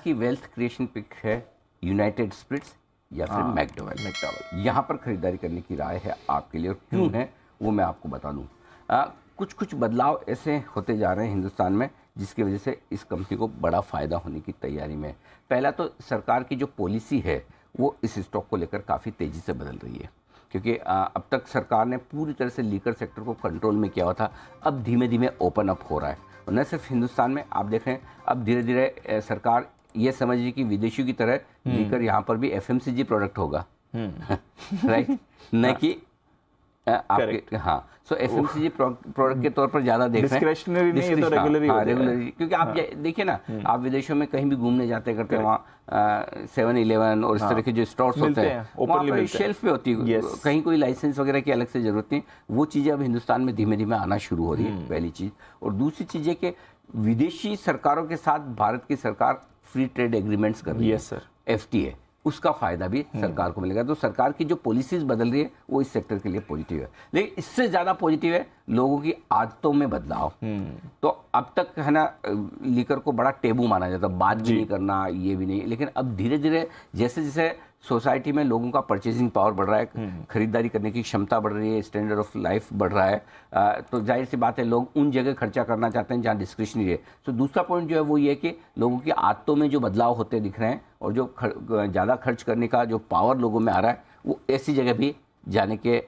की wealth creation pick है United spirits या फिर मैकडॉवेल। यहाँ पर खरीदारी करने की राय है आपके लिए, और क्यों है वो मैं आपको बता दूँ। कुछ कुछ बदलाव ऐसे होते जा रहे हैं हिंदुस्तान में जिसकी वजह से इस कंपनी को बड़ा फ़ायदा होने की तैयारी में है। पहला तो सरकार की जो पॉलिसी है वो इस स्टॉक को लेकर काफ़ी तेज़ी से बदल रही है, क्योंकि अब तक सरकार ने पूरी तरह से लीकर सेक्टर को कंट्रोल में किया हुआ था। अब धीमे धीमे ओपन अप हो रहा है, और न सिर्फ हिंदुस्तान में, आप देख रहे हैं अब धीरे धीरे सरकार ये समझ रही कि विदेशियों की तरह लीकर यहाँ पर भी एफएमसीजी प्रोडक्ट होगा, राइट, न कि आपके। हाँ, सो एफएमसीजी प्रोडक्ट के तौर पर ज़्यादा देख रहे हैं, डिस्क्रिशनरी नहीं, ये तो रेगुलरी। हाँ, रेगुलरी, क्योंकि आप देखिए ना, आप विदेशों में कहीं भी घूमने जाते करते हैं, वहाँ 7-Eleven और इस तरह के जो स्टोर्स होते हैं वहाँ पर शेल्फ पे होती है, कहीं कोई लाइसेंस वगैरह की अलग से जरूरत नहीं। वो चीज़ें अब हिंदुस्तान में धीमे धीमे आना शुरू हो रही है, पहली चीज़। और दूसरी चीज़ है कि विदेशी सरकारों के साथ भारत की सरकार फ्री ट्रेड एग्रीमेंट्स कर रही है, सर, FTA, उसका फायदा भी सरकार को मिलेगा। तो सरकार की जो पॉलिसीज बदल रही है वो इस सेक्टर के लिए पॉजिटिव है। लेकिन इससे ज़्यादा पॉजिटिव है लोगों की आदतों में बदलाव। तो अब तक है ना, लीकर को बड़ा टेबू माना जाता, बात भी नहीं करना, ये भी नहीं। लेकिन अब धीरे धीरे जैसे जैसे सोसाइटी में लोगों का परचेसिंग पावर बढ़ रहा है, खरीदारी करने की क्षमता बढ़ रही है, स्टैंडर्ड ऑफ लाइफ बढ़ रहा है, तो जाहिर सी बात है लोग उन जगह खर्चा करना चाहते हैं जहाँ डिस्क्रिशनरी है। तो दूसरा पॉइंट जो है वो ये है कि लोगों की आदतों में जो बदलाव होते दिख रहे हैं, और जो ज़्यादा खर्च करने का जो पावर लोगों में आ रहा है, वो ऐसी जगह भी जाने के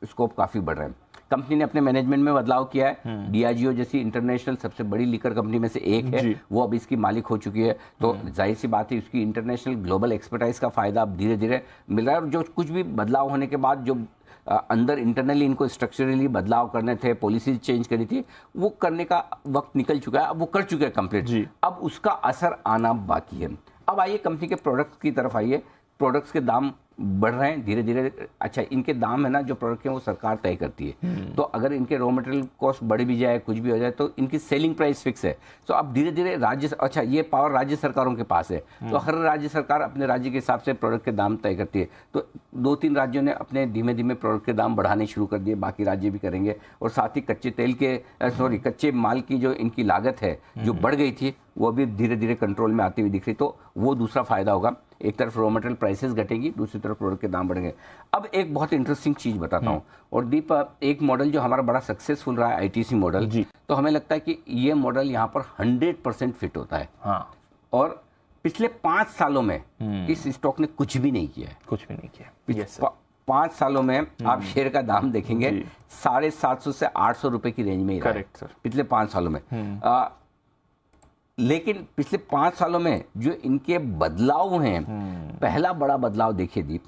स्कोप काफ़ी बढ़ रहे हैं। कंपनी ने अपने मैनेजमेंट में बदलाव किया है। डियाजियो जैसी इंटरनेशनल सबसे बड़ी लीकर कंपनी में से एक है, वो अब इसकी मालिक हो चुकी है। तो जाहिर सी बात है उसकी इंटरनेशनल ग्लोबल एक्सपर्टाइज का फायदा अब धीरे धीरे मिल रहा है। और जो कुछ भी बदलाव होने के बाद जो अंदर इंटरनली इनको स्ट्रक्चरली बदलाव करने थे, पॉलिसीज चेंज करनी थी, वो करने का वक्त निकल चुका है, अब वो कर चुके हैं कंप्लीट। अब उसका असर आना बाकी है। अब आइए कंपनी के प्रोडक्ट्स की तरफ आइए। प्रोडक्ट्स के दाम बढ़ रहे हैं धीरे धीरे। अच्छा, इनके दाम है ना जो प्रोडक्ट के वो सरकार तय करती है, तो अगर इनके रॉ मटेरियल कॉस्ट बढ़ भी जाए, कुछ भी हो जाए, तो इनकी सेलिंग प्राइस फिक्स है। तो अब धीरे धीरे अच्छा, ये पावर राज्य सरकारों के पास है, तो हर राज्य सरकार अपने राज्य के हिसाब से प्रोडक्ट के दाम तय करती है। तो 2-3 राज्यों ने अपने धीमे धीमे प्रोडक्ट के दाम बढ़ाने शुरू कर दिए, बाकी राज्य भी करेंगे। और साथ ही कच्चे माल की जो इनकी लागत है जो बढ़ गई थी, वो भी धीरे धीरे कंट्रोल में आती हुई दिख रही। तो वो दूसरा फायदा होगा, एक तरफ रॉ मटेरियल प्राइसेस घटेगी, दूसरी तरफ प्रोडक्ट के दाम बढ़ेंगे। अब एक बहुत इंटरेस्टिंग चीज़ बताता हूँ, और दीप, एक मॉडल जो हमारा बड़ा सक्सेसफुल रहा है ITC मॉडल, तो हमें लगता है कि ये मॉडल यहाँ पर 100% फिट होता है। हाँ। और पिछले 5 सालों में इस स्टॉक ने कुछ भी नहीं किया है, कुछ भी नहीं किया। 5 सालों में आप शेयर का दाम देखेंगे 750 से 800 रुपए की रेंज में ही रहा है पिछले 5 सालों में। लेकिन पिछले 5 सालों में जो इनके बदलाव हैं, पहला बड़ा बदलाव देखिए दीप,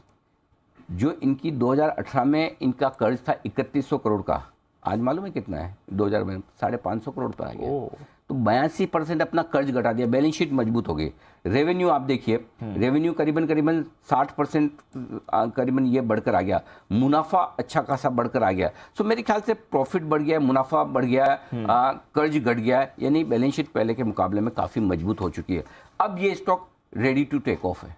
जो इनकी 2018 में इनका कर्ज था 3100 करोड़ का, आज मालूम है कितना है? 2000 में 550 करोड़ पर आ गया। तो 82% अपना कर्ज घटा दिया, बैलेंस शीट मजबूत हो गई। रेवेन्यू आप देखिए, रेवेन्यू करीबन 60% करीबन ये बढ़कर आ गया। मुनाफा अच्छा खासा बढ़कर आ गया। सो मेरे ख्याल से प्रॉफिट बढ़ गया, मुनाफा बढ़ गया, कर्ज घट गया, यानी बैलेंस शीट पहले के मुकाबले में काफ़ी मजबूत हो चुकी है। अब ये stock ready to take off है।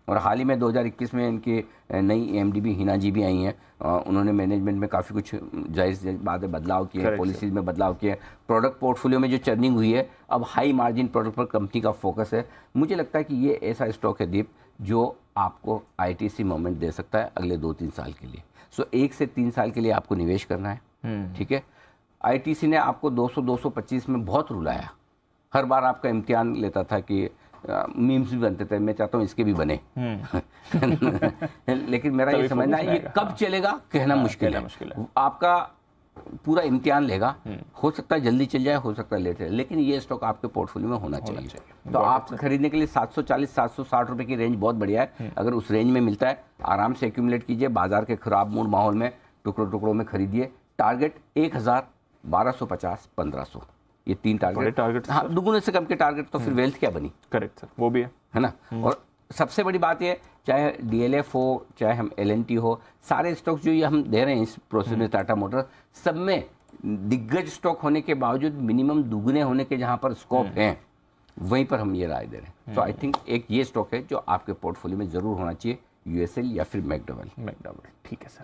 और हाल ही में 2021 में इनकी नई MD भी हिना जी भी आई हैं। उन्होंने मैनेजमेंट में काफ़ी कुछ जायज़ बात है बदलाव किए, पॉलिसीज़ में बदलाव किए, प्रोडक्ट पोर्टफोलियो में जो चर्निंग हुई है, अब हाई मार्जिन प्रोडक्ट पर कंपनी का फोकस है। मुझे लगता है कि ये ऐसा स्टॉक है दीप जो आपको ITC मोमेंट दे सकता है अगले 2-3 साल के लिए। सो 1 से 3 साल के लिए आपको निवेश करना है, ठीक है। ITC ने आपको 200-225 में बहुत रुलाया, हर बार आपका इम्तिहान लेता था कि मीम्स भी बनते थे, मैं चाहता हूँ इसके भी बने। लेकिन मेरा ये समझना है ये कब चलेगा कहना मुश्किल है। आपका पूरा इम्तिहान लेगा, हो सकता है जल्दी चल जाए, हो सकता है लेट चले, लेकिन ये स्टॉक आपके पोर्टफोलियो में होना चाहिए। तो आप खरीदने के लिए 740-760 रुपए की रेंज बहुत बढ़िया है। अगर उस रेंज में मिलता है, आराम से एक्यूमुलेट कीजिए, बाजार के खराब मूड माहौल में टुकड़ों में खरीदिए। टारगेट 1000, 1250, 1500, ये 3 टारगेट। हाँ, दुगुने से कम के टारगेट, तो फिर वेल्थ क्या बनी? करेक्ट सर, वो भी है ना। और सबसे बड़ी बात ये, चाहे DLF हो, चाहे हम LNT हो, सारे स्टॉक्स जो ये हम दे रहे हैं इस प्रोसेस में, टाटा मोटर, सब में दिग्गज स्टॉक होने के बावजूद मिनिमम दुगने होने के जहाँ पर स्कोप हैं, वहीं पर हम ये राय दे रहे हैं। तो आई थिंक एक ये स्टॉक है जो आपके पोर्टफोलियो में जरूर होना चाहिए, USL या फिर मैकडॉवेल। ठीक है सर।